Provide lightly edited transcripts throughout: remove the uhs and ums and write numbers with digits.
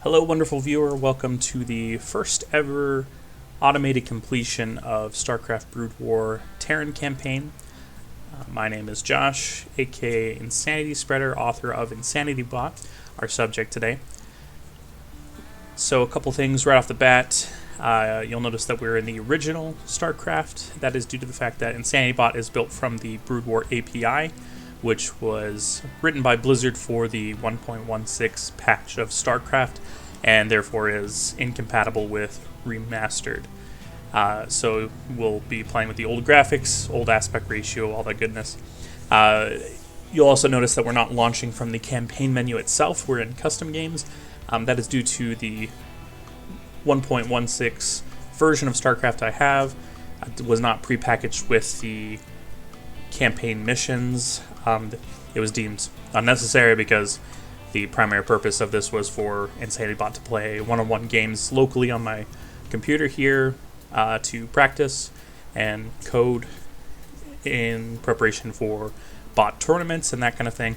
Hello, wonderful viewer. Welcome to the first ever automated completion of Starcraft Broodwar Terran campaign. My name is Josh, aka Insanity Spreader, author of insanitybot, our subject today. So a couple things right off the bat. You'll notice that we're in the original Starcraft. That is due to the fact that insanitybot is built from the Broodwar API, which was written by Blizzard for the 1.16 patch of Starcraft, and therefore is incompatible with remastered. So we'll be playing with the old graphics, old aspect ratio, all that goodness. You'll also notice that we're not launching from the campaign menu itself. We're in custom games. That is due to the 1.16 version of Starcraft I have. It was not prepackaged with the campaign missions. It was deemed unnecessary because the primary purpose of this was for insanitybot to play one-on-one games locally on my computer here to practice and code in preparation for bot tournaments and that kind of thing.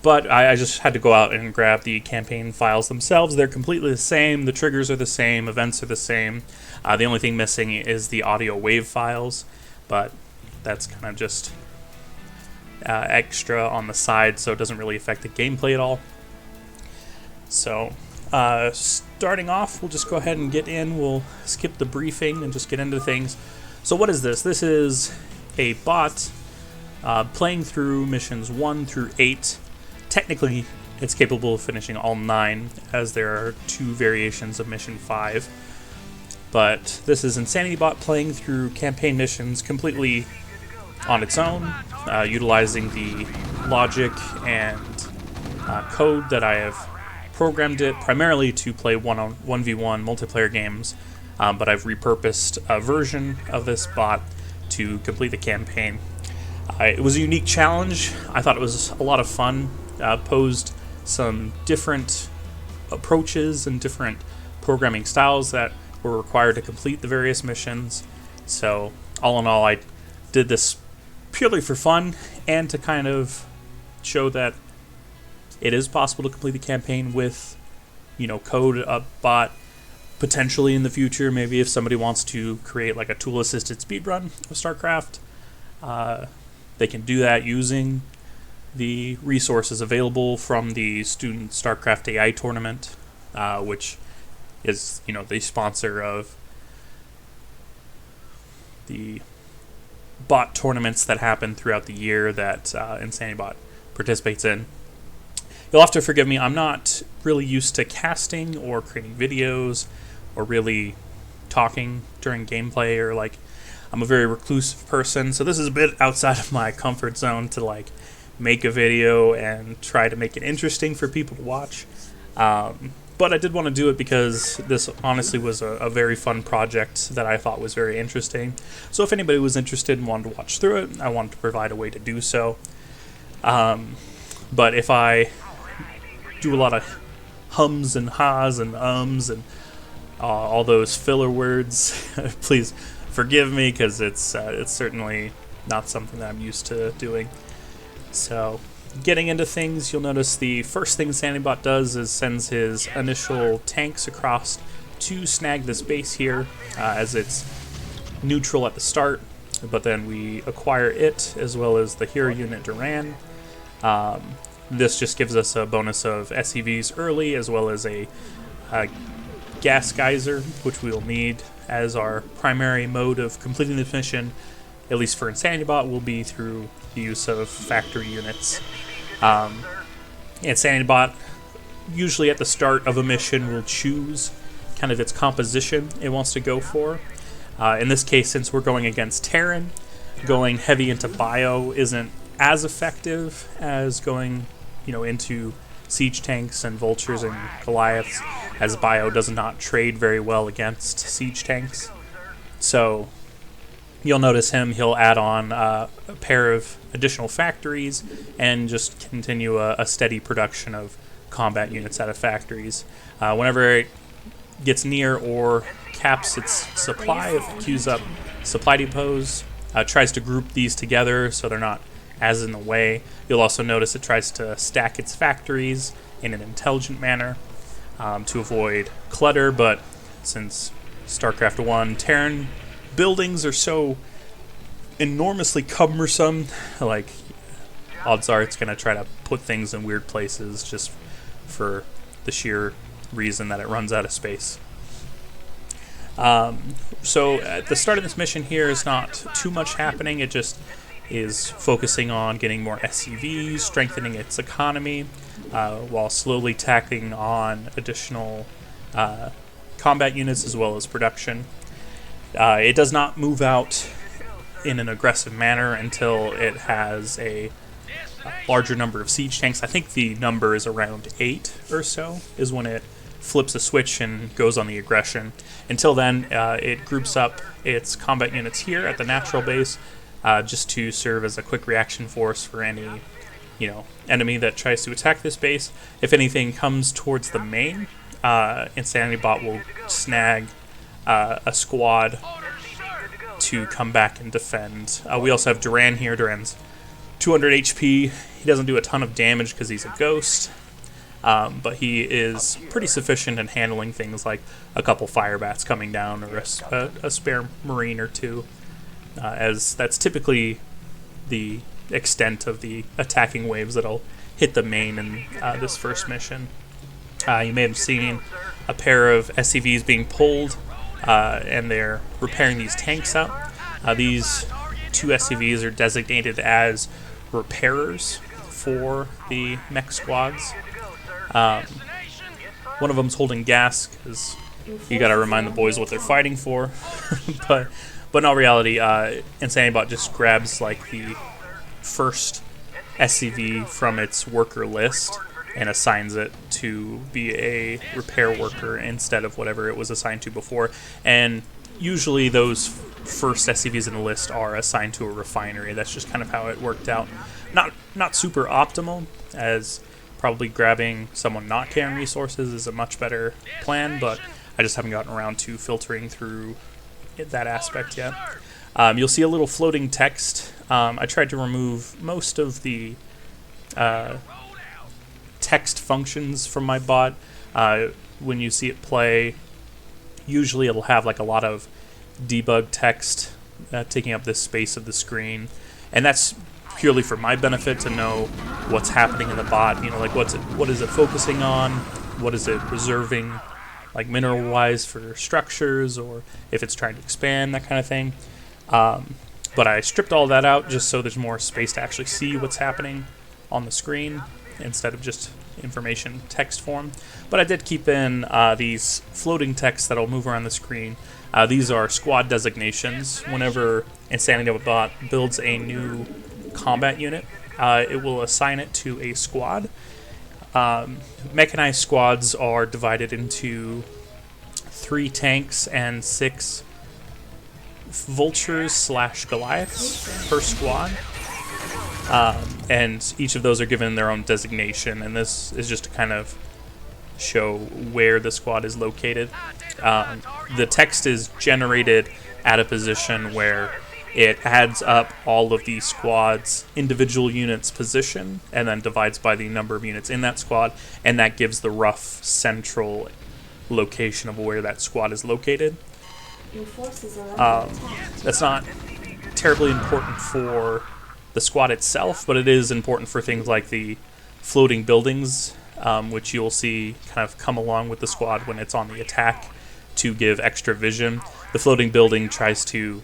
But I just had to go out and grab the campaign files themselves. They're completely the same. The triggers are the same. Events are the same. The only thing missing is the audio wave files, but that's kind of just extra on the side, so it doesn't really affect the gameplay at all. So starting off, we'll just go ahead and get in. We'll skip the briefing and just get into things. So what is this? This is a bot playing through missions 1 through 8. Technically, it's capable of finishing all 9, as there are 2 variations of mission 5. But this is insanitybot playing through campaign missions completely on its own, utilizing the logic and code that I have programmed it primarily to play 1v1 multiplayer games, but I've repurposed a version of this bot to complete the campaign. It was a unique challenge. I thought it was a lot of fun. Posed some different approaches and different programming styles that were required to complete the various missions. So all in all, I did this purely for fun and to kind of show that it is possible to complete the campaign with, code a bot potentially in the future. Maybe if somebody wants to create like a tool-assisted speedrun of StarCraft, they can do that using the resources available from the Student StarCraft AI tournament, which is, the sponsor of the bot tournaments that happen throughout the year that insanitybot participates in. You'll have to forgive me, I'm not really used to casting or creating videos or really talking during gameplay, or I'm a very reclusive person, so this is a bit outside of my comfort zone to make a video and try to make it interesting for people to watch. But I did want to do it because this honestly was a very fun project that I thought was very interesting. So if anybody was interested and wanted to watch through it, I wanted to provide a way to do so. But if I do a lot of hums and ha's and ums and all those filler words, please forgive me, because it's certainly not something that I'm used to doing. So getting into things, you'll notice the first thing insanitybot does is sends his initial tanks across to snag this base here, as it's neutral at the start, but then we acquire it as well as the hero unit Terran. This just gives us a bonus of SCVs early, as well as a gas geyser, which we will need as our primary mode of completing this mission, at least for insanitybot, will be through the use of factory units. insanitybot, usually at the start of a mission, will choose kind of its composition it wants to go for. In this case, since we're going against Terran, going heavy into bio isn't as effective as going, into siege tanks and vultures and Goliaths, as bio does not trade very well against siege tanks. So you'll notice he'll add on a pair of additional factories and just continue a steady production of combat units out of factories. Whenever it gets near or caps its supply, it queues up supply depots, tries to group these together so they're not as in the way. You'll also notice it tries to stack its factories in an intelligent manner. to avoid clutter, but since StarCraft 1 Terran buildings are so enormously cumbersome, like, odds are it's going to try to put things in weird places just for the sheer reason that it runs out of space. So at the start of this mission here is not too much happening. It just is focusing on getting more SCVs, strengthening its economy, while slowly tacking on additional combat units as well as production. It does not move out in an aggressive manner until it has a larger number of siege tanks. I think the number is around 8 or so is when it flips a switch and goes on the aggression. Until then, it groups up its combat units here at the natural base, just to serve as a quick reaction force for any, enemy that tries to attack this base. If anything comes towards the main, insanitybot will snag a squad to come back and defend. We also have Terran here. Terran's 200 HP. He doesn't do a ton of damage because he's a ghost, but he is pretty sufficient in handling things like a couple fire bats coming down or a spare marine or two, as that's typically the extent of the attacking waves that'll hit the main in this first mission. You may have seen a pair of SCVs being pulled, and they're repairing these tanks up. These 2 SCVs are designated as repairers for the mech squads. One of them's holding gas because you gotta remind the boys what they're fighting for. but in all reality, insanitybot just grabs like the first SCV from its worker list and assigns it to be a repair worker instead of whatever it was assigned to before. And usually those first SCVs in the list are assigned to a refinery. That's just kind of how it worked out. Not super optimal, as probably grabbing someone not carrying resources is a much better plan, but I just haven't gotten around to filtering through that aspect yet. You'll see a little floating text. I tried to remove most of the text functions from my bot. When you see it play, usually it'll have like a lot of debug text taking up this space of the screen, and that's purely for my benefit to know what's happening in the bot. Like what is it focusing on, what is it reserving, like mineral wise for structures, or if it's trying to expand, that kind of thing. But I stripped all that out just so there's more space to actually see what's happening on the screen instead of just information text form. But I did keep in these floating texts that'll move around the screen. These are squad designations. Whenever insanitybot builds a new combat unit, it will assign it to a squad. Mechanized squads are divided into 3 tanks and 6 vultures / Goliaths per squad. And each of those are given their own designation, and this is just to kind of show where the squad is located. The text is generated at a position where it adds up all of the squad's individual units' position and then divides by the number of units in that squad, and that gives the rough central location of where that squad is located. That's not terribly important for the squad itself, but it is important for things like the floating buildings, which you'll see kind of come along with the squad when it's on the attack to give extra vision. The floating building tries to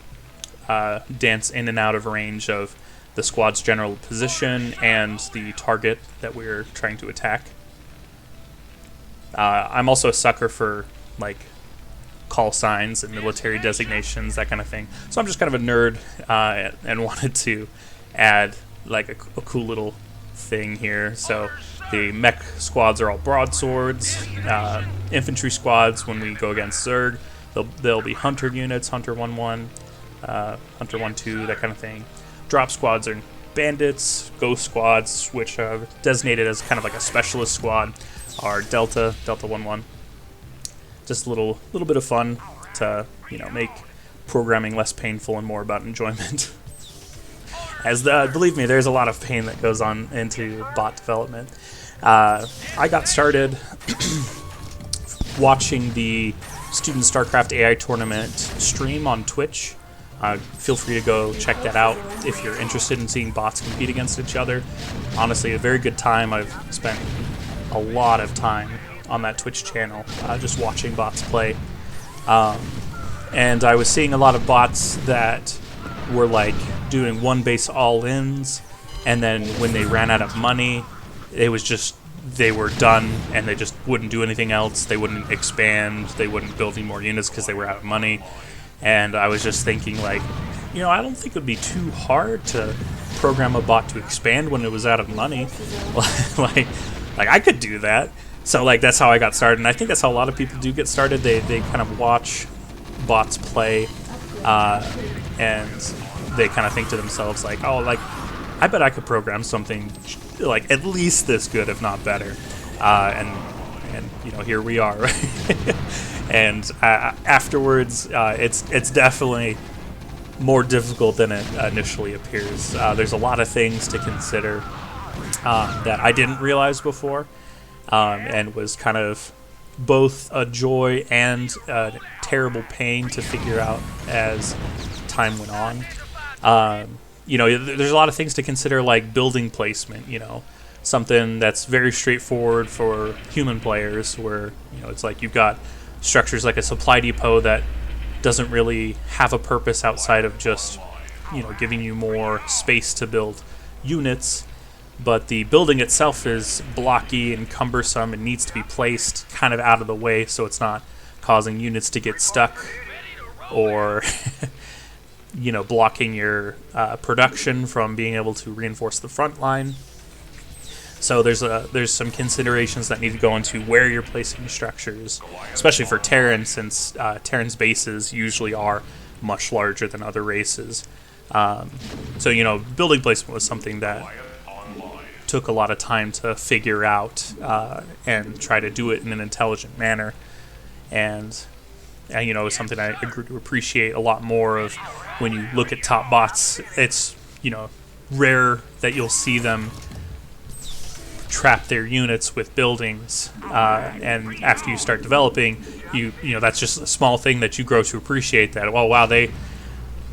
dance in and out of range of the squad's general position and the target that we're trying to attack. I'm also a sucker for like call signs and military designations, that kind of thing. So I'm just kind of a nerd and wanted to add like a cool little thing here. So the mech squads are all broadswords. Infantry squads, when we go against Zerg, they'll be hunter units, hunter 1-1, hunter 1-2, that kind of thing. Drop squads are bandits. Ghost squads, which are designated as kind of like a specialist squad, are delta 1-1. Just a little bit of fun to make programming less painful and more about enjoyment. As believe me, there's a lot of pain that goes on into bot development. I got started watching the Student Starcraft AI tournament stream on Twitch. Feel free to go check that out if you're interested in seeing bots compete against each other. Honestly, a very good time. I've spent a lot of time on that Twitch channel just watching bots play. And I was seeing a lot of bots that were like doing one base all-ins, and then when they ran out of money, it was just they were done and they just wouldn't do anything else. They wouldn't expand, they wouldn't build any more units because they were out of money. And I was just thinking, like, I don't think it would be too hard to program a bot to expand when it was out of money. like I could do that. So like that's how I got started, and I think that's how a lot of people do get started. They kind of watch bots play, and they kind of think to themselves like, oh, like I bet I could program something like at least this good, if not better. And here we are, right? And afterwards, it's definitely more difficult than it initially appears. There's a lot of things to consider that I didn't realize before, and was kind of both a joy and a terrible pain to figure out as time went on. There's a lot of things to consider, like building placement, something that's very straightforward for human players, where it's like you've got structures like a supply depot that doesn't really have a purpose outside of just giving you more space to build units, but the building itself is blocky and cumbersome and needs to be placed kind of out of the way so it's not causing units to get stuck or blocking your production from being able to reinforce the front line. So there's some considerations that need to go into where you're placing structures, especially for Terran, since Terran's bases usually are much larger than other races. So building placement was something that took a lot of time to figure out and try to do it in an intelligent manner. And it's something I grew to appreciate a lot more of when you look at top bots. It's rare that you'll see them trap their units with buildings, and after you start developing, that's just a small thing that you grow to appreciate. That, well, wow, they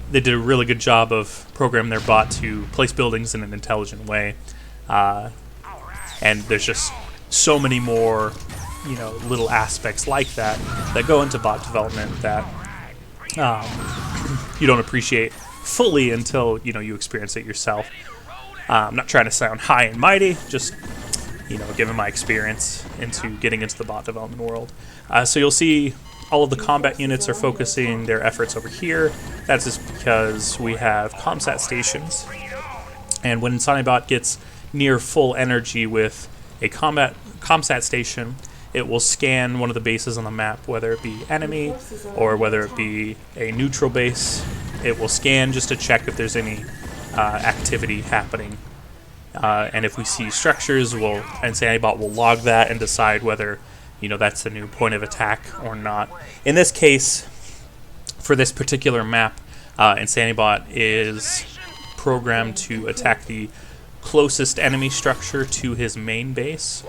did a really good job of programming their bot to place buildings in an intelligent way, and there's just so many more little aspects like that go into bot development that you don't appreciate fully until you experience it yourself. I'm not trying to sound high and mighty, just given my experience into getting into the bot development world. So you'll see all of the combat units are focusing their efforts over here. That's just because we have comsat stations, and when insanitybot gets near full energy with a comsat station, it will scan one of the bases on the map, whether it be enemy or whether it be a neutral base. It will scan just to check if there's any activity happening. And if we see structures, insanitybot will log that and decide whether that's the new point of attack or not. In this case, for this particular map, insanitybot is programmed to attack the closest enemy structure to his main base.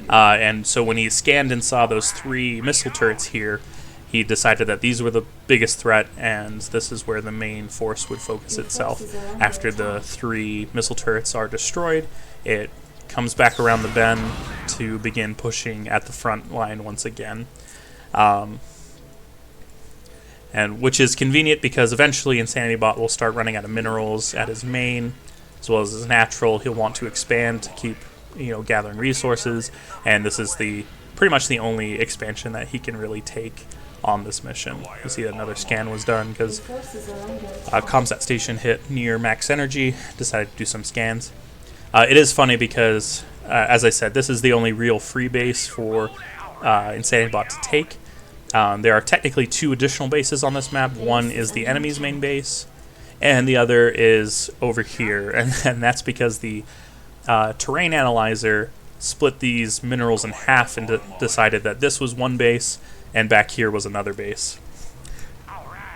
And so when he scanned and saw those 3 missile turrets here, he decided that these were the biggest threat, and this is where the main force would focus itself. After the 3 missile turrets are destroyed, it comes back around the bend to begin pushing at the front line once again. And which is convenient because eventually insanitybot will start running out of minerals at his main, as well as his natural. He'll want to expand to keep gathering resources, and this is pretty much the only expansion that he can really take on this mission. You see that another scan was done because comsat station hit near max energy, decided to do some scans. It is funny because, as I said, this is the only real free base for insanitybot to take. There are technically 2 additional bases on this map. One is the enemy's main base, and the other is over here, and that's because the terrain analyzer split these minerals in half and decided that this was one base and back here was another base.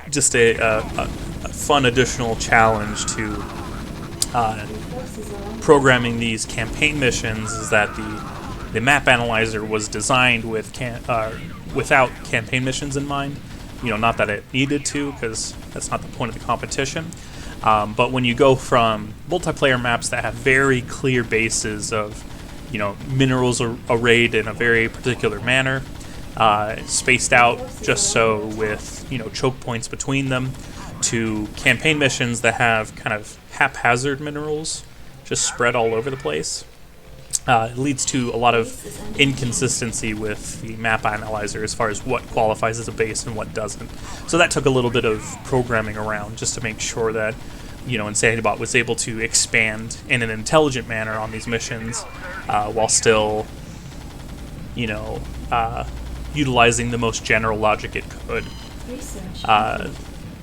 Just a fun additional challenge to programming these campaign missions is that the map analyzer was designed with without campaign missions in mind. You know, not that it needed to, because that's not the point of the competition. But when you go from multiplayer maps that have very clear bases of, you know, minerals arrayed in a very particular manner, spaced out just so with, you know, choke points between them, to campaign missions that have kind of haphazard minerals just spread all over the place, it leads to a lot of inconsistency with the map analyzer as far as what qualifies as a base and what doesn't. So that took a little bit of programming around just to make sure that, you know, insanitybot was able to expand in an intelligent manner on these missions, while still, you know, utilizing the most general logic it could.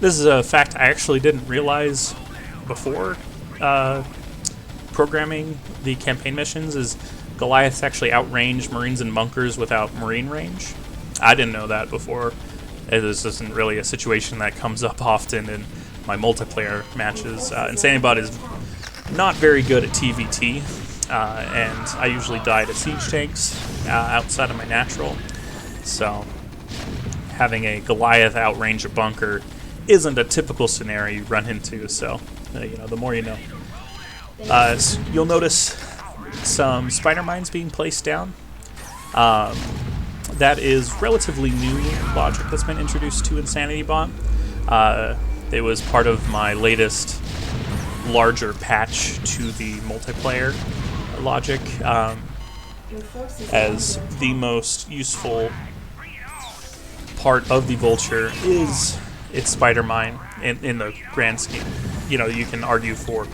This is a fact I actually didn't realize before programming the campaign missions, is Goliaths actually outrange Marines and bunkers without Marine range. I didn't know that before. This isn't really a situation that comes up often in my multiplayer matches. Insanitybot is not very good at TVT, and I usually die to siege tanks outside of my natural. So having a Goliath outrange a bunker isn't a typical scenario you run into, so you know, the more you know. So you'll notice some spider mines being placed down. That is relatively new logic that's been introduced to insanitybot. It was part of my latest larger patch to the multiplayer logic, as the most useful part of the vulture is its spider mine in the grand scheme. You know, you can argue for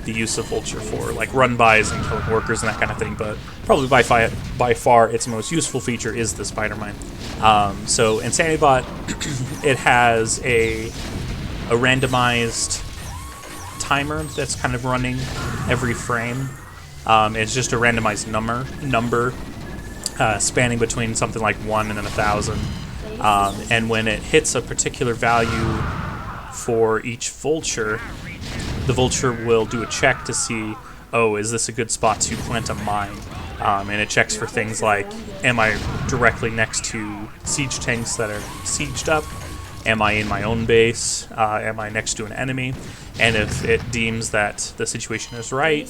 the use of vulture for like run-bys and killing workers and that kind of thing, but probably by far its most useful feature is the spider mine. So insanitybot, it has a randomized timer that's kind of running every frame. It's just a randomized number spanning between something like 1 and then 1,000. And when it hits a particular value for each vulture, the vulture will do a check to see, oh, is this a good spot to plant a mine? And it checks for things like, am I directly next to siege tanks that are sieged up? Am I in my own base? Am I next to an enemy? And if it deems that the situation is right,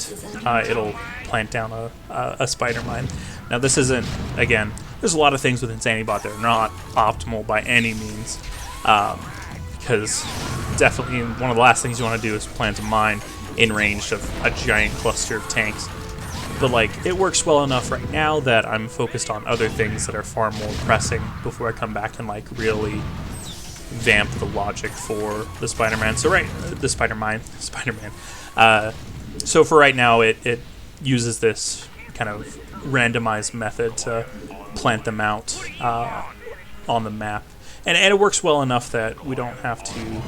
it'll plant down a spider mine. Now this isn't, again, there's a lot of things with insanitybot that are not optimal by any means, because definitely one of the last things you want to do is plant a mine in range of a giant cluster of tanks. But like, it works well enough right now that I'm focused on other things that are far more pressing before I come back and like really vamp the logic for the Spider-Man. So Spider-Man. So for right now, it uses this kind of randomized method to plant them out on the map. And it works well enough that we don't have to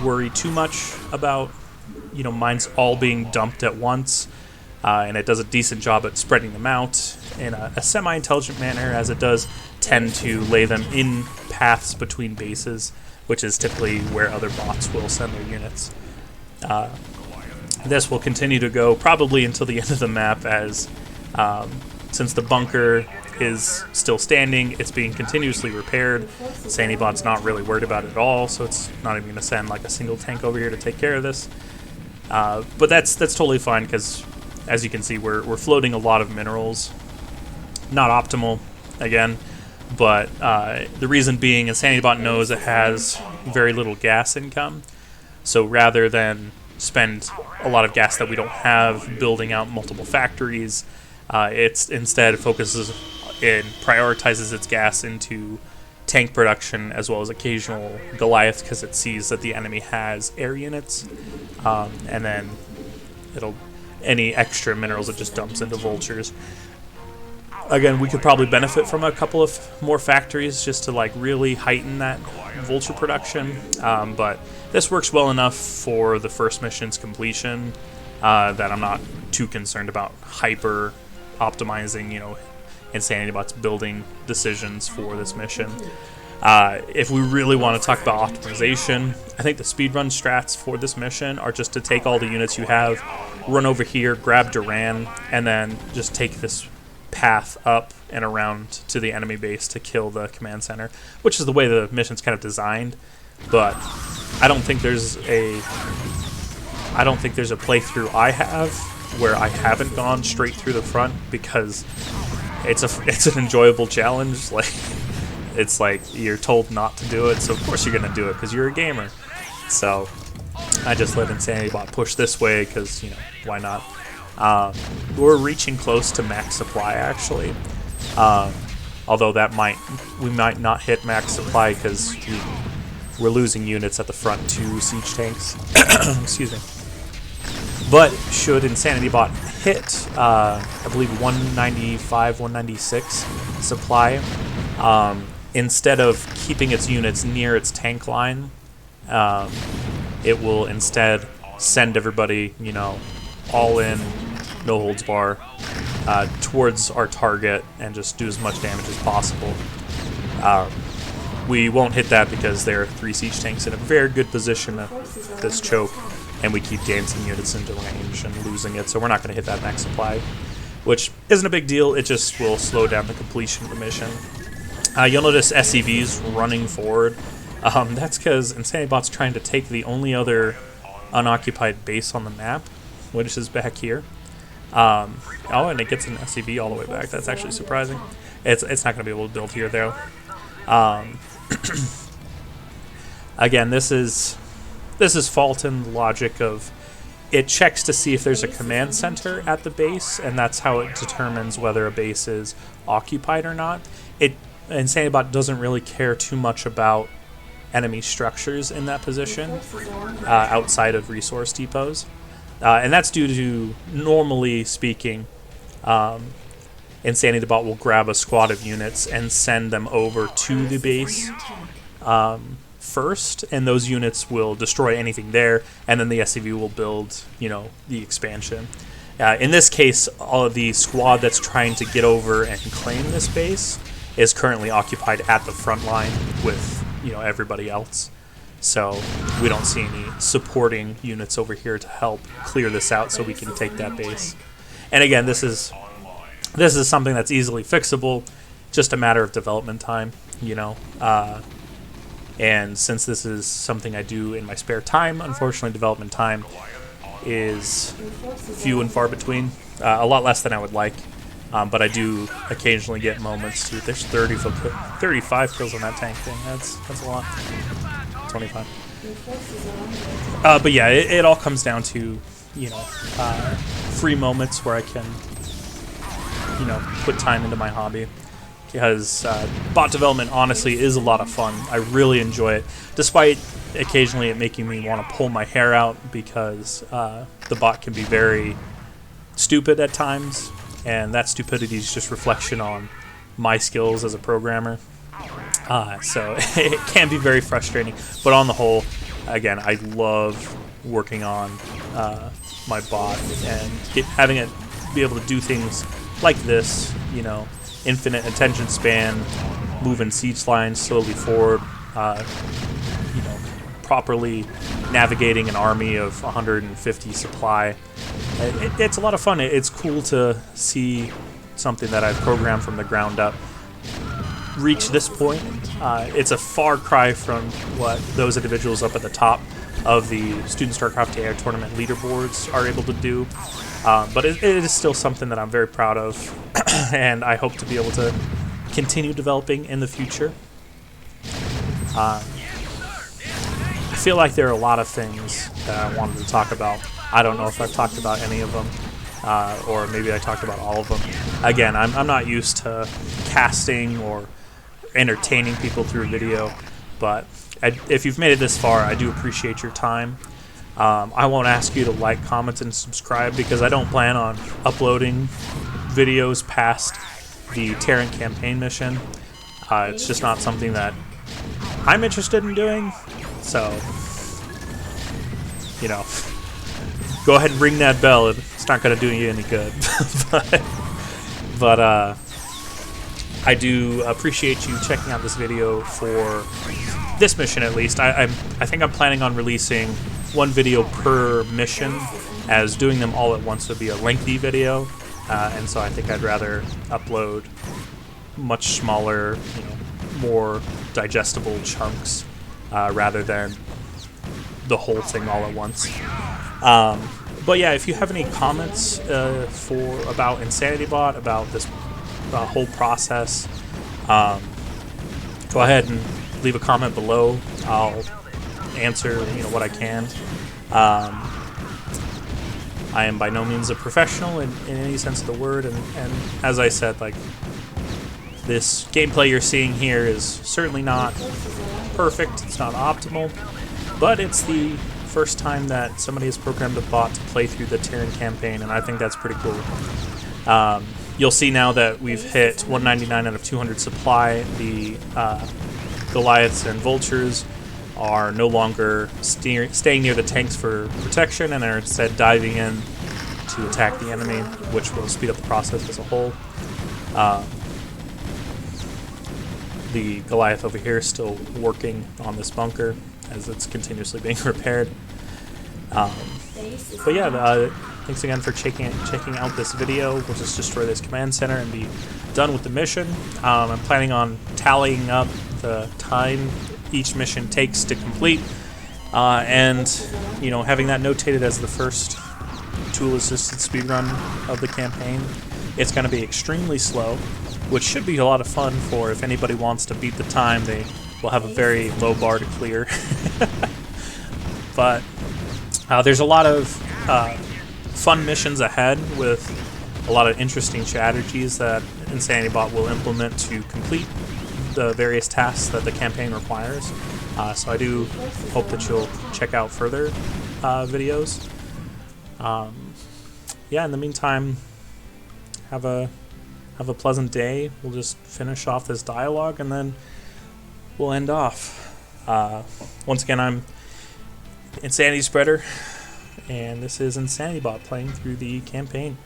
worry too much about, you know, mines all being dumped at once. And it does a decent job at spreading them out in a semi-intelligent manner, as it does tend to lay them in paths between bases, which is typically where other bots will send their units. This will continue to go probably until the end of the map, as since the bunker is still standing, it's being continuously repaired. Insanitybot's not really worried about it at all, so it's not even going to send like a single tank over here to take care of this. But that's totally fine, because as you can see, we're floating a lot of minerals. Not optimal, again, but the reason being, insanitybot knows it has very little gas income, so rather than spend a lot of gas that we don't have building out multiple factories, it instead focuses and prioritizes its gas into tank production as well as occasional Goliath, because it sees that the enemy has air units, and then any extra minerals it just dumps into vultures. Again, we could probably benefit from a couple of more factories just to like really heighten that vulture production, but this works well enough for the first mission's completion that I'm not too concerned about hyper optimizing, you know, insanitybot's building decisions for this mission. If we really want to talk about optimization, I think the speedrun strats for this mission are just to take all the units you have, run over here, grab Terran, and then just take this path up and around to the enemy base to kill the command center, which is the way the mission's kind of designed. But I don't think there's a playthrough I have where I haven't gone straight through the front, because it's an enjoyable challenge. Like, it's like you're told not to do it, so of course you're gonna do it because you're a gamer. So I just let insanitybot push this way because, you know, why not? We're reaching close to max supply actually, although we might not hit max supply because we're losing units at the front to siege tanks. Excuse me. But should insanitybot hit, I believe 195, 196 supply, instead of keeping its units near its tank line, it will instead send everybody, you know, all in, no holds bar, towards our target and just do as much damage as possible. We won't hit that because there are 3 siege tanks in a very good position at this choke, and we keep dancing units into range and losing it, so we're not going to hit that max supply, which isn't a big deal. It just will slow down the completion of the mission. You'll notice SCVs running forward. That's because insanitybot's trying to take the only other unoccupied base on the map, which is back here. Oh, and it gets an SCV all the way back. That's actually surprising. It's not going to be able to build here, though. Again, this is fault in the logic of it checks to see if there's a command center at the base, and that's how it determines whether a base is occupied or not. insanitybot doesn't really care too much about enemy structures in that position outside of resource depots. And that's due to, normally speaking, insanitybot will grab a squad of units and send them over to the base first, and those units will destroy anything there, and then the SCV will build, you know, the expansion. In this case, all of the squad that's trying to get over and claim this base is currently occupied at the front line with, you know, everybody else. So we don't see any supporting units over here to help clear this out so we can take that base. And again, this is something that's easily fixable, just a matter of development time, you know. And since this is something I do in my spare time, unfortunately development time is few and far between, a lot less than I would like. But I do occasionally get moments to, there's 35 kills on that tank thing, that's a lot. 25. But yeah, it all comes down to, you know, free moments where I can, you know, put time into my hobby. Because bot development honestly is a lot of fun. I really enjoy it, despite occasionally it making me want to pull my hair out, because the bot can be very stupid at times, and that stupidity is just reflection on my skills as a programmer. So it can be very frustrating, but on the whole, again, I love working on my bot and having it be able to do things like this, you know, infinite attention span, moving siege lines slowly forward, you know, properly navigating an army of 150 supply. It's a lot of fun. It's cool to see something that I've programmed from the ground up reach this point. It's a far cry from what those individuals up at the top of the Student Starcraft AI tournament leaderboards are able to do. But it is still something that I'm very proud of, and I hope to be able to continue developing in the future. I feel like there are a lot of things that I wanted to talk about. I don't know if I've talked about any of them, or maybe I talked about all of them. Again, I'm not used to casting or entertaining people through video, but if you've made it this far, I do appreciate your time. I won't ask you to like, comment, and subscribe because I don't plan on uploading videos past the Terran campaign mission. It's just not something that I'm interested in doing, so, you know, go ahead and ring that bell. It's not going to do you any good. but I do appreciate you checking out this video for this mission, at least. I think I'm planning on releasing one video per mission, as doing them all at once would be a lengthy video. and so I think I'd rather upload much smaller, more digestible chunks rather than the whole thing all at once. But yeah, if you have any comments about insanitybot, about this whole process, go ahead and leave a comment below. I'll answer what I can. I am by no means a professional in any sense of the word, and as I said, like, this gameplay you're seeing here is certainly not perfect, it's not optimal, but it's the first time that somebody has programmed a bot to play through the Terran campaign, and I think that's pretty cool. You'll see now that we've hit 199 out of 200 supply. The Goliaths and Vultures are no longer staying near the tanks for protection and are instead diving in to attack the enemy, which will speed up the process as a whole. The Goliath over here is still working on this bunker as it's continuously being repaired. But yeah, thanks again for checking out this video. We'll just destroy this command center and be done with the mission. I'm planning on tallying up the time each mission takes to complete, and having that notated as the first tool-assisted speedrun of the campaign. It's going to be extremely slow, which should be a lot of fun for if anybody wants to beat the time. They will have a very low bar to clear. But there's a lot of fun missions ahead with a lot of interesting strategies that insanitybot will implement to complete the various tasks that the campaign requires. So I do hope that you'll check out further videos. Yeah, in the meantime, have a pleasant day. We'll just finish off this dialogue and then we'll end off. Once again, I'm Insanity Spreader, and this is insanitybot playing through the campaign.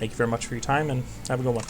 Thank you very much for your time, and have a good one.